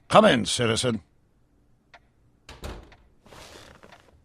Come in, citizen.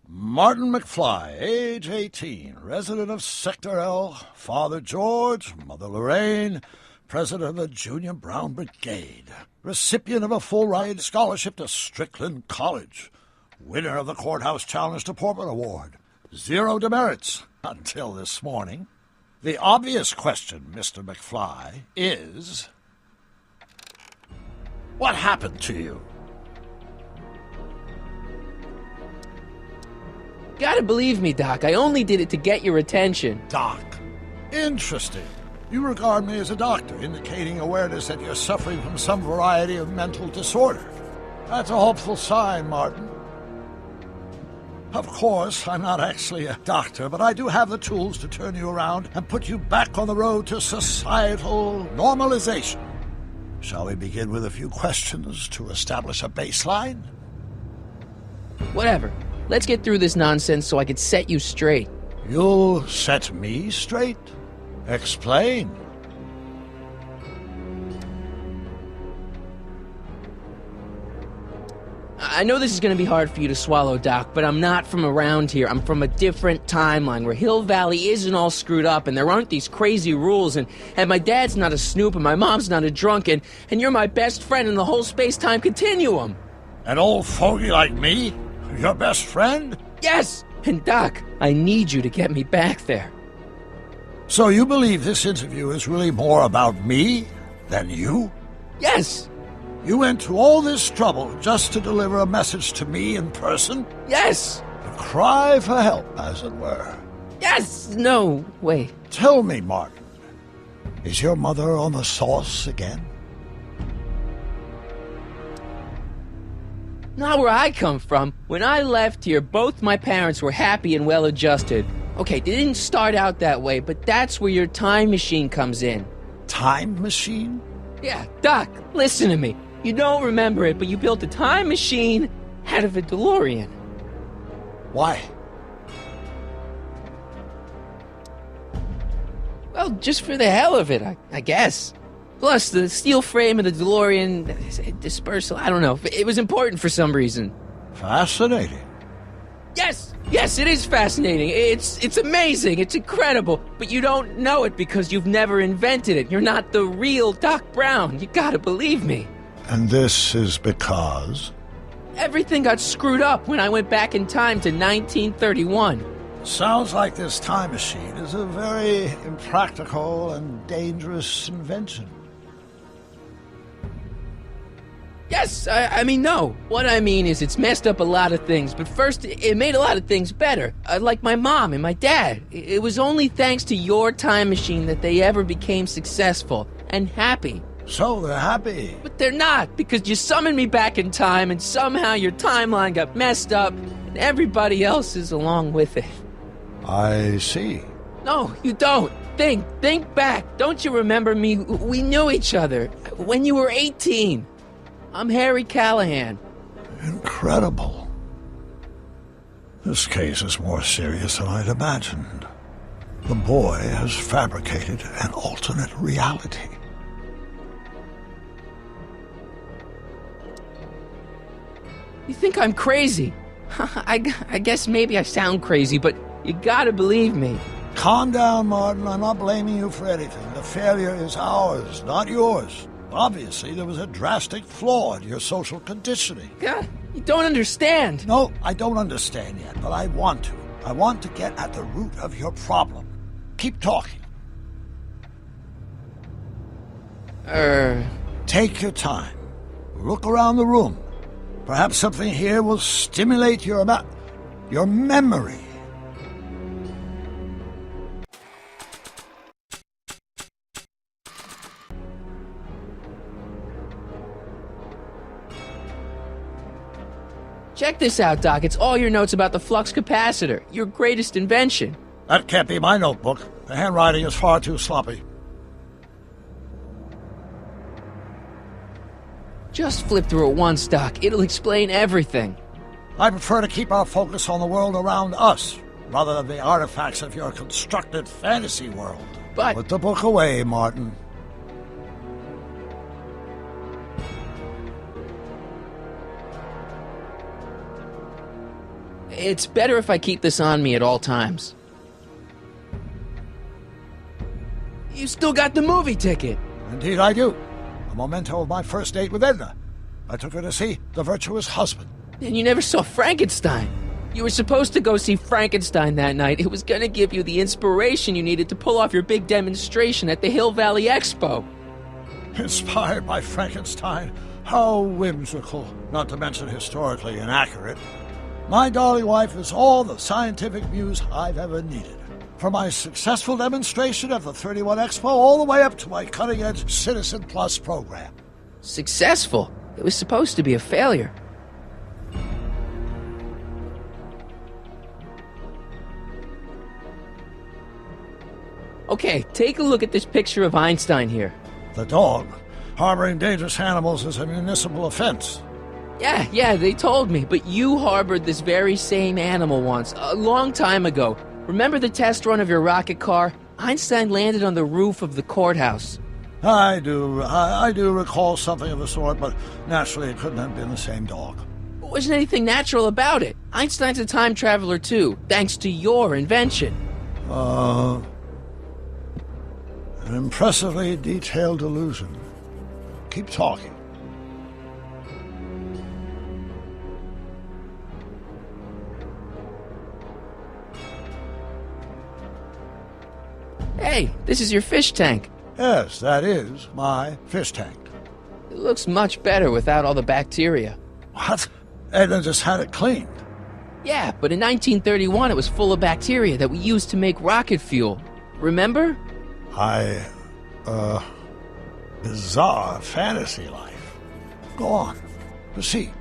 Martin McFly, age 18, resident of Sector L, Father George, Mother Lorraine, president of the Junior Brown Brigade, recipient of a full-ride scholarship to Strickland College, winner of the Courthouse Challenge to Portman Award, 0 demerits until this morning. The obvious question, Mr. McFly, is... what happened to you? Gotta believe me, Doc. I only did it to get your attention. Doc. Interesting. You regard me as a doctor, indicating awareness that you're suffering from some variety of mental disorder. That's a hopeful sign, Martin. Of course, I'm not actually a doctor, but I do have the tools to turn you around and put you back on the road to societal normalization. Shall we begin with a few questions to establish a baseline? Whatever. Let's get through this nonsense so I can set you straight. You'll set me straight? Explain. I know this is going to be hard for you to swallow, Doc, but I'm not from around here. I'm from a different timeline where Hill Valley isn't all screwed up and there aren't these crazy rules and my dad's not a snoop and my mom's not a drunk and you're my best friend in the whole space-time continuum. An old fogey like me? Your best friend? Yes! And Doc, I need you to get me back there. So you believe this interview is really more about me than you? Yes! You went to all this trouble just to deliver a message to me in person? Yes! A cry for help, as it were. Yes! No, wait. Tell me, Martin, is your mother on the sauce again? Not where I come from. When I left here, both my parents were happy and well-adjusted. Okay, they didn't start out that way, but that's where your time machine comes in. Time machine? Yeah, Doc, listen to me. You don't remember it, but you built a time machine out of a DeLorean. Why? Well, just for the hell of it, I guess. Plus, the steel frame of the DeLorean dispersal, I don't know. It was important for some reason. Fascinating. Yes! Yes, it is fascinating. It's amazing. It's incredible. But you don't know it because you've never invented it. You're not the real Doc Brown. You gotta believe me. And this is because? Everything got screwed up when I went back in time to 1931. Sounds like this time machine is a very impractical and dangerous invention. Yes, I mean, no. What I mean is it's messed up a lot of things, but first, it made a lot of things better. Like my mom and my dad. It was only thanks to your time machine that they ever became successful and happy. So they're happy. But they're not, because you summoned me back in time, and somehow your timeline got messed up, and everybody else is along with it. I see. No, you don't. Think back. Don't you remember me? We knew each other when you were 18. I'm Harry Callahan. Incredible. This case is more serious than I'd imagined. The boy has fabricated an alternate reality. You think I'm crazy? I guess maybe I sound crazy, but you gotta believe me. Calm down, Martin. I'm not blaming you for anything. The failure is ours, not yours. Obviously, there was a drastic flaw in your social conditioning. God, you don't understand. No, I don't understand yet, but I want to. I want to get at the root of your problem. Keep talking. Take your time. Look around the room. Perhaps something here will stimulate your memory. Check this out, Doc. It's all your notes about the flux capacitor, your greatest invention. That can't be my notebook. The handwriting is far too sloppy. Just flip through it once, Doc. It'll explain everything. I prefer to keep our focus on the world around us, rather than the artifacts of your constructed fantasy world. But... Put the book away, Martin. It's better if I keep this on me at all times. You still got the movie ticket. Indeed I do. A memento of my first date with Edna. I took her to see The Virtuous Husband. And you never saw Frankenstein. You were supposed to go see Frankenstein that night. It was gonna give you the inspiration you needed to pull off your big demonstration at the Hill Valley Expo. Inspired by Frankenstein? How whimsical, not to mention historically inaccurate. My dolly wife is all the scientific muse I've ever needed. From my successful demonstration at the 31 Expo all the way up to my cutting-edge Citizen Plus program. Successful? It was supposed to be a failure. Okay, take a look at this picture of Einstein here. The dog. Harboring dangerous animals is a municipal offense. Yeah, they told me, but you harbored this very same animal once, a long time ago. Remember the test run of your rocket car? Einstein landed on the roof of the courthouse. I do recall something of the sort, but naturally it couldn't have been the same dog. There wasn't anything natural about it. Einstein's a time traveler too, thanks to your invention. An impressively detailed illusion. Keep talking. Hey, this is your fish tank. Yes, that is my fish tank. It looks much better without all the bacteria. What? Edna just had it cleaned. Yeah, but in 1931 it was full of bacteria that we used to make rocket fuel. Remember? Bizarre fantasy life. Go on. Proceed.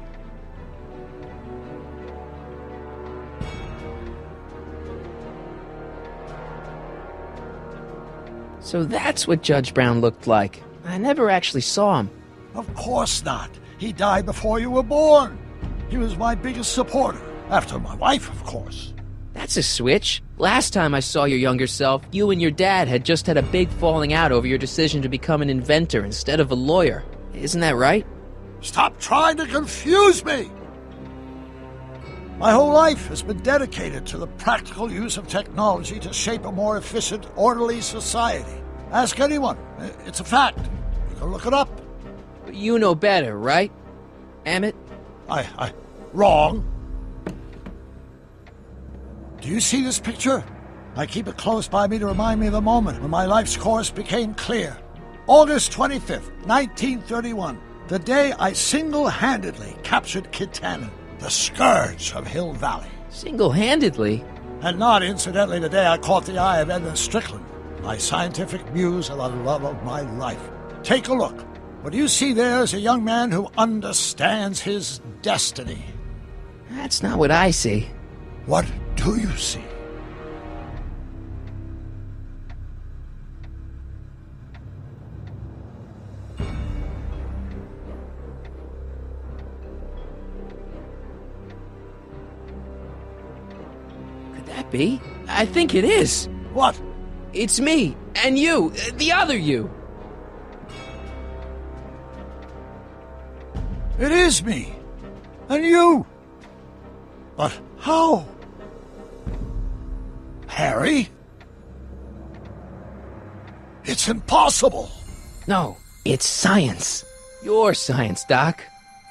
So that's what Judge Brown looked like. I never actually saw him. Of course not. He died before you were born. He was my biggest supporter. After my wife, of course. That's a switch. Last time I saw your younger self, you and your dad had just had a big falling out over your decision to become an inventor instead of a lawyer. Isn't that right? Stop trying to confuse me! My whole life has been dedicated to the practical use of technology to shape a more efficient, orderly society. Ask anyone. It's a fact. You can look it up. But you know better, right? Emmett? Wrong. Do you see this picture? I keep it close by me to remind me of the moment when my life's course became clear. August 25th, 1931. The day I single-handedly captured Kit Tannen, the scourge of Hill Valley. Single-handedly? And not, incidentally, the day I caught the eye of Edna Strickland, my scientific muse and the love of my life. Take a look. What you see there is a young man who understands his destiny. That's not what I see. What do you see? Could that be? I think it is. What? It's me, and you, the other you. It is me. And you. But how? Harry? It's impossible. No, it's science. Your science, Doc.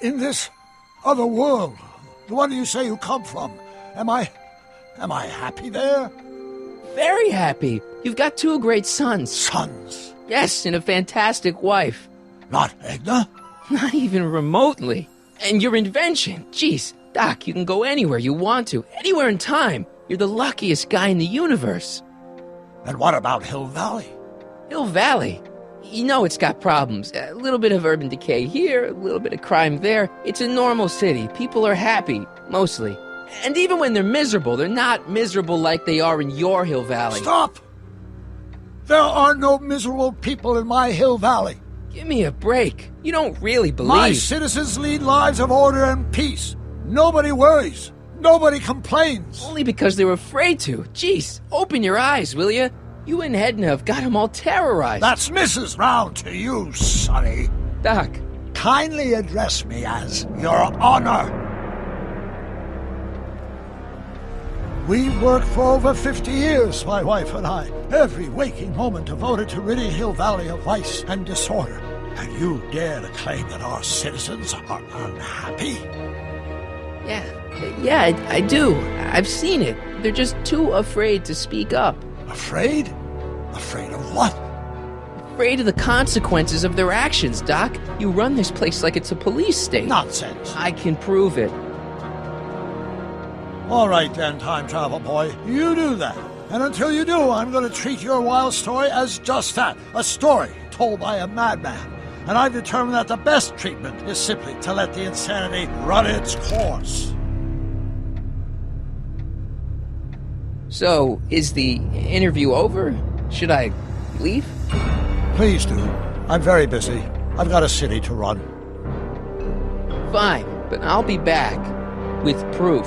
In this other world, the one you say you come from, am I happy there? Very happy. You've got two great sons. Sons? Yes, and a fantastic wife. Not Edna? Not even remotely. And your invention. Jeez, Doc, you can go anywhere you want to. Anywhere in time. You're the luckiest guy in the universe. And what about Hill Valley? Hill Valley? You know it's got problems. A little bit of urban decay here, a little bit of crime there. It's a normal city. People are happy, mostly. And even when they're miserable, they're not miserable like they are in your Hill Valley. Stop! There are no miserable people in my Hill Valley. Give me a break. You don't really believe... My citizens lead lives of order and peace. Nobody worries. Nobody complains. Only because they're afraid to. Jeez, open your eyes, will you? You and Edna have got them all terrorized. That's Mrs. Brown to you, Sonny. Doc. Kindly address me as Your Honor. We worked for over 50 years, my wife and I. Every waking moment devoted to ridding Hill Valley of vice and disorder. And you dare to claim that our citizens are unhappy? Yeah, I do. I've seen it. They're just too afraid to speak up. Afraid? Afraid of what? Afraid of the consequences of their actions, Doc. You run this place like it's a police state. Nonsense. I can prove it. All right then, time travel boy. You do that. And until you do, I'm going to treat your wild story as just that. A story told by a madman. And I've determined that the best treatment is simply to let the insanity run its course. So, is the interview over? Should I leave? Please do. I'm very busy. I've got a city to run. Fine, but I'll be back with proof.